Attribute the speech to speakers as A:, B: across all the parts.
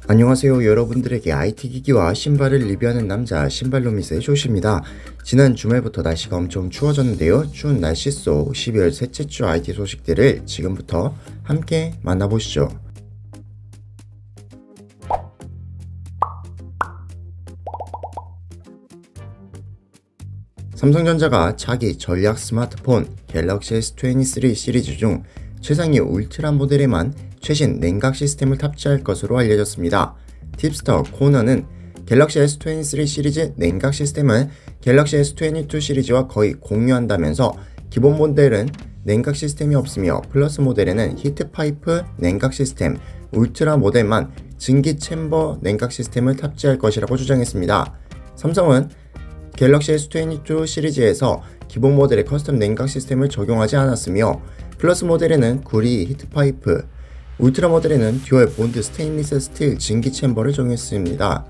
A: 안녕하세요. 여러분들에게 IT 기기와 신발을 리뷰하는 남자 신발로미스의 조시입니다. 지난 주말부터 날씨가 엄청 추워졌는데요. 추운 날씨 속 12월 셋째 주 IT 소식들을 지금부터 함께 만나보시죠. 삼성전자가 자기 전략 스마트폰 갤럭시 S23 시리즈 중 최상위 울트라 모델에만 최신 냉각 시스템을 탑재할 것으로 알려졌습니다. 팁스터 코너는 갤럭시 S23 시리즈 냉각 시스템은 갤럭시 S22 시리즈와 거의 공유한다면서 기본 모델은 냉각 시스템이 없으며 플러스 모델에는 히트파이프 냉각 시스템, 울트라 모델만 증기 챔버 냉각 시스템을 탑재할 것이라고 주장했습니다. 삼성은 갤럭시 S22 시리즈에서 기본 모델에 커스텀 냉각 시스템을 적용하지 않았으며 플러스 모델에는 구리 히트파이프, 울트라 모델에는 듀얼 본드 스테인리스 스틸 증기 챔버를 적용했습니다.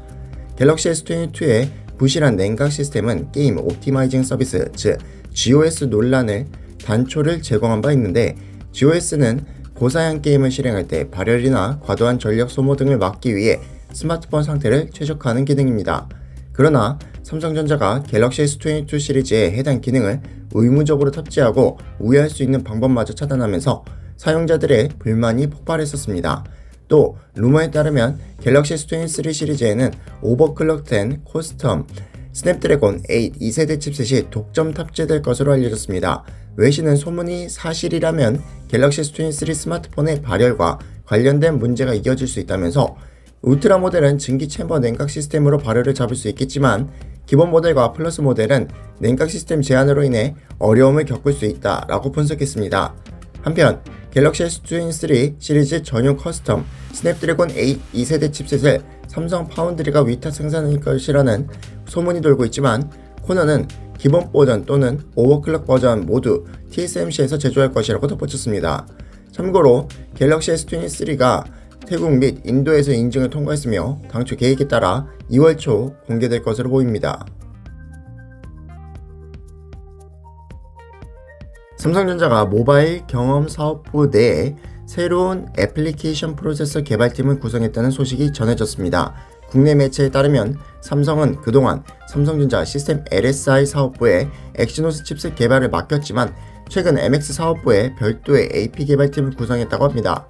A: 갤럭시 S22의 부실한 냉각 시스템은 게임 옵티마이징 서비스, 즉 GOS 논란을 단초를 제공한 바 있는데, GOS는 고사양 게임을 실행할 때 발열이나 과도한 전력 소모 등을 막기 위해 스마트폰 상태를 최적화하는 기능입니다. 그러나 삼성전자가 갤럭시 S22 시리즈에 해당 기능을 의무적으로 탑재하고 우회할 수 있는 방법마저 차단하면서 사용자들의 불만이 폭발했었습니다. 또 루머에 따르면 갤럭시 S23 시리즈에는 오버클럭된 커스텀 스냅드래곤 8 2세대 칩셋이 독점 탑재될 것으로 알려졌습니다. 외신은 소문이 사실이라면 갤럭시 S23 스마트폰의 발열과 관련된 문제가 이어질 수 있다면서 울트라 모델은 증기 챔버 냉각 시스템으로 발열을 잡을 수 있겠지만 기본 모델과 플러스 모델은 냉각 시스템 제한으로 인해 어려움을 겪을 수 있다라고 분석했습니다. 한편 갤럭시 S23 시리즈 전용 커스텀 스냅드래곤 8 2세대 칩셋을 삼성 파운드리가 위탁 생산할 것이라는 소문이 돌고 있지만, 코너는 기본 버전 또는 오버클럭 버전 모두 TSMC에서 제조할 것이라고 덧붙였습니다. 참고로 갤럭시 S23가 태국 및 인도에서 인증을 통과했으며 당초 계획에 따라 2월 초 공개될 것으로 보입니다. 삼성전자가 모바일 경험 사업부 내에 새로운 애플리케이션 프로세서 개발팀을 구성했다는 소식이 전해졌습니다. 국내 매체에 따르면 삼성은 그동안 삼성전자 시스템 LSI 사업부에 엑시노스 칩셋 개발을 맡겼지만 최근 MX 사업부에 별도의 AP 개발팀을 구성했다고 합니다.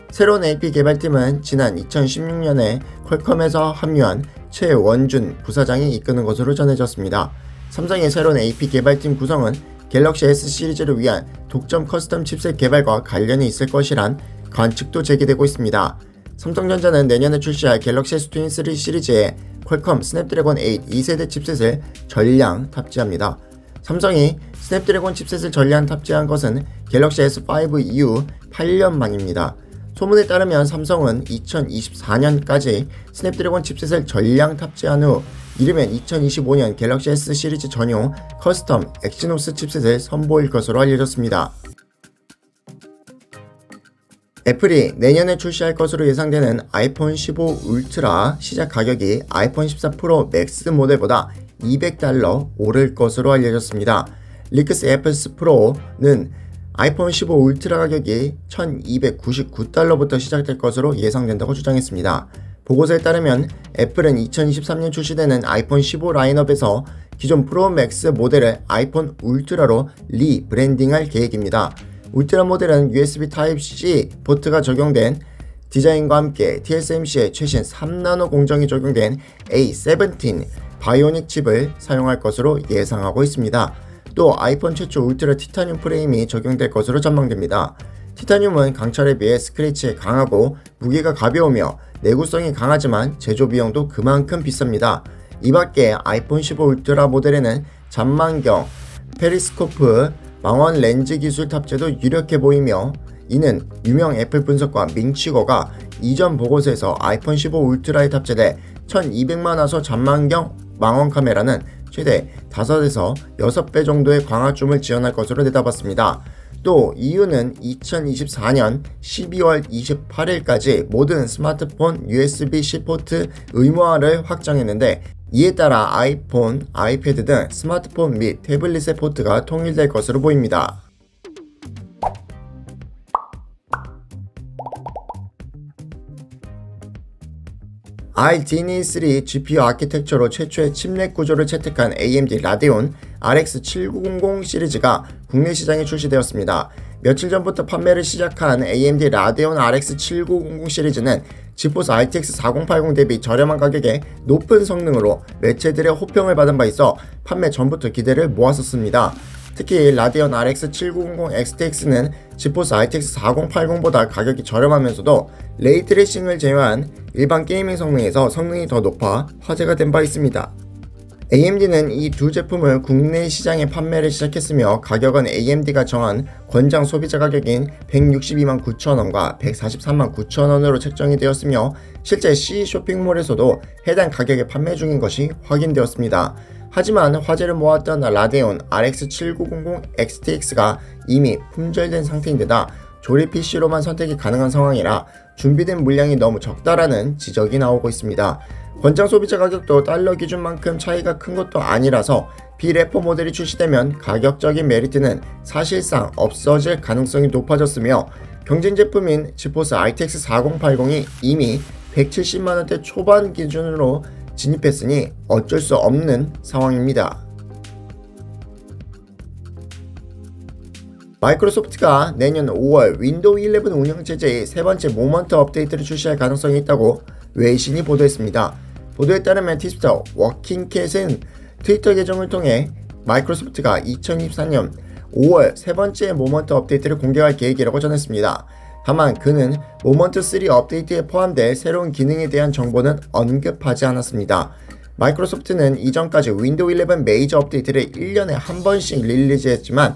A: 새로운 AP 개발팀은 지난 2016년에 퀄컴에서 합류한 최원준 부사장이 이끄는 것으로 전해졌습니다. 삼성의 새로운 AP 개발팀 구성은 갤럭시 S 시리즈를 위한 독점 커스텀 칩셋 개발과 관련이 있을 것이란 관측도 제기되고 있습니다. 삼성전자는 내년에 출시할 갤럭시 S23 시리즈에 퀄컴 스냅드래곤 8 2세대 칩셋을 전량 탑재합니다. 삼성이 스냅드래곤 칩셋을 전량 탑재한 것은 갤럭시 S5 이후 8년 만입니다. 소문에 따르면 삼성은 2024년까지 스냅드래곤 칩셋을 전량 탑재한 후 이르면 2025년 갤럭시 S 시리즈 전용 커스텀 엑시노스 칩셋을 선보일 것으로 알려졌습니다. 애플이 내년에 출시할 것으로 예상되는 아이폰 15 울트라 시작 가격이 아이폰 14 프로 맥스 모델보다 $200 오를 것으로 알려졌습니다. 리크스 에프스 프로는 아이폰 15 울트라 가격이 $1299부터 시작될 것으로 예상된다고 주장했습니다. 보고서에 따르면 애플은 2023년 출시되는 아이폰 15 라인업에서 기존 프로 맥스 모델을 아이폰 울트라로 리브랜딩할 계획입니다. 울트라 모델은 USB Type-C 포트가 적용된 디자인과 함께 TSMC의 최신 3나노 공정이 적용된 A17 바이오닉 칩을 사용할 것으로 예상하고 있습니다. 또 아이폰 최초 울트라 티타늄 프레임이 적용될 것으로 전망됩니다. 티타늄은 강철에 비해 스크래치에 강하고 무게가 가벼우며 내구성이 강하지만 제조 비용도 그만큼 비쌉니다. 이 밖에 아이폰 15 울트라 모델에는 잔망경, 페리스코프, 망원 렌즈 기술 탑재도 유력해 보이며, 이는 유명 애플 분석가 밍치거가 이전 보고서에서 아이폰 15 울트라에 탑재돼 1200만 화소 잔망경 망원 카메라는 최대 5에서 6배 정도의 광화줌을 지원할 것으로 내다봤습니다. 또 이유는 2024년 12월 28일까지 모든 스마트폰 USB-C 포트 의무화를 확정했는데, 이에 따라 아이폰, 아이패드 등 스마트폰 및 태블릿의 포트가 통일될 것으로 보입니다. RDNA3 GPU 아키텍처로 최초의 칩넷 구조를 채택한 AMD 라데온 RX 7900 시리즈가 국내 시장에 출시되었습니다. 며칠 전부터 판매를 시작한 AMD 라데온 RX 7900 시리즈는 지포스 RTX 4080 대비 저렴한 가격에 높은 성능으로 매체들의 호평을 받은 바 있어 판매 전부터 기대를 모았었습니다. 특히 라데온 RX 7900 XTX는 지포스 RTX 4080보다 가격이 저렴하면서도 레이트레이싱을 제외한 일반 게이밍 성능에서 성능이 더 높아 화제가 된 바 있습니다. AMD는 이 두 제품을 국내 시장에 판매를 시작했으며 가격은 AMD가 정한 권장 소비자 가격인 162만 9천원과 143만 9천원으로 책정이 되었으며 실제 C 쇼핑몰에서도 해당 가격에 판매 중인 것이 확인되었습니다. 하지만 화제를 모았던 라데온 RX 7900 XTX가 이미 품절된 상태인데다 조립 PC로만 선택이 가능한 상황이라 준비된 물량이 너무 적다라는 지적이 나오고 있습니다. 권장 소비자 가격도 달러 기준만큼 차이가 큰 것도 아니라서 비래퍼 모델이 출시되면 가격적인 메리트는 사실상 없어질 가능성이 높아졌으며 경쟁 제품인 지포스 RTX 4080이 이미 170만원대 초반 기준으로 진입했으니 어쩔 수 없는 상황입니다. 마이크로소프트가 내년 5월 윈도우 11 운영체제의 세 번째 모먼트 업데이트를 출시할 가능성이 있다고 외신이 보도했습니다. 보도에 따르면 팁스터 워킹캣은 트위터 계정을 통해 마이크로소프트가 2024년 5월 세 번째 모먼트 업데이트를 공개할 계획이라고 전했습니다. 다만 그는 모먼트 3 업데이트에 포함될 새로운 기능에 대한 정보는 언급하지 않았습니다. 마이크로소프트는 이전까지 윈도우 11 메이저 업데이트를 1년에 한 번씩 릴리즈했지만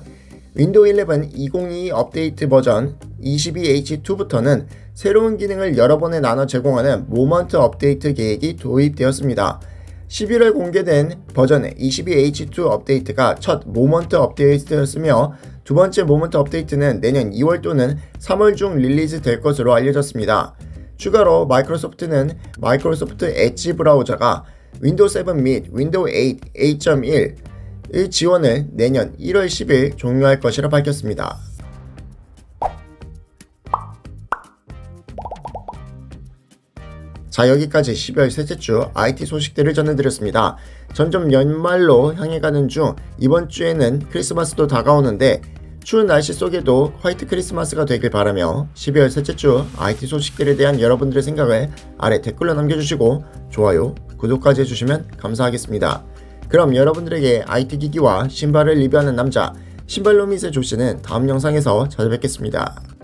A: 윈도우 11 2022 업데이트 버전 22H2부터는 새로운 기능을 여러 번에 나눠 제공하는 모먼트 업데이트 계획이 도입되었습니다. 11월 공개된 버전 22H2 업데이트가 첫 모먼트 업데이트였으며 두 번째 모먼트 업데이트는 내년 2월 또는 3월 중 릴리즈 될 것으로 알려졌습니다. 추가로 마이크로소프트는 마이크로소프트 엣지 브라우저가 윈도우 7 및 윈도우 8, 8.1의 지원을 내년 1월 10일 종료할 것이라 밝혔습니다. 자, 여기까지 12월 셋째 주 IT 소식들을 전해드렸습니다. 점점 연말로 향해 가는 중 이번 주에는 크리스마스도 다가오는데 추운 날씨 속에도 화이트 크리스마스가 되길 바라며 12월 셋째 주 IT 소식들에 대한 여러분들의 생각을 아래 댓글로 남겨주시고 좋아요, 구독까지 해주시면 감사하겠습니다. 그럼 여러분들에게 IT 기기와 신발을 리뷰하는 남자 신발노밋의 조씨는 다음 영상에서 찾아뵙겠습니다.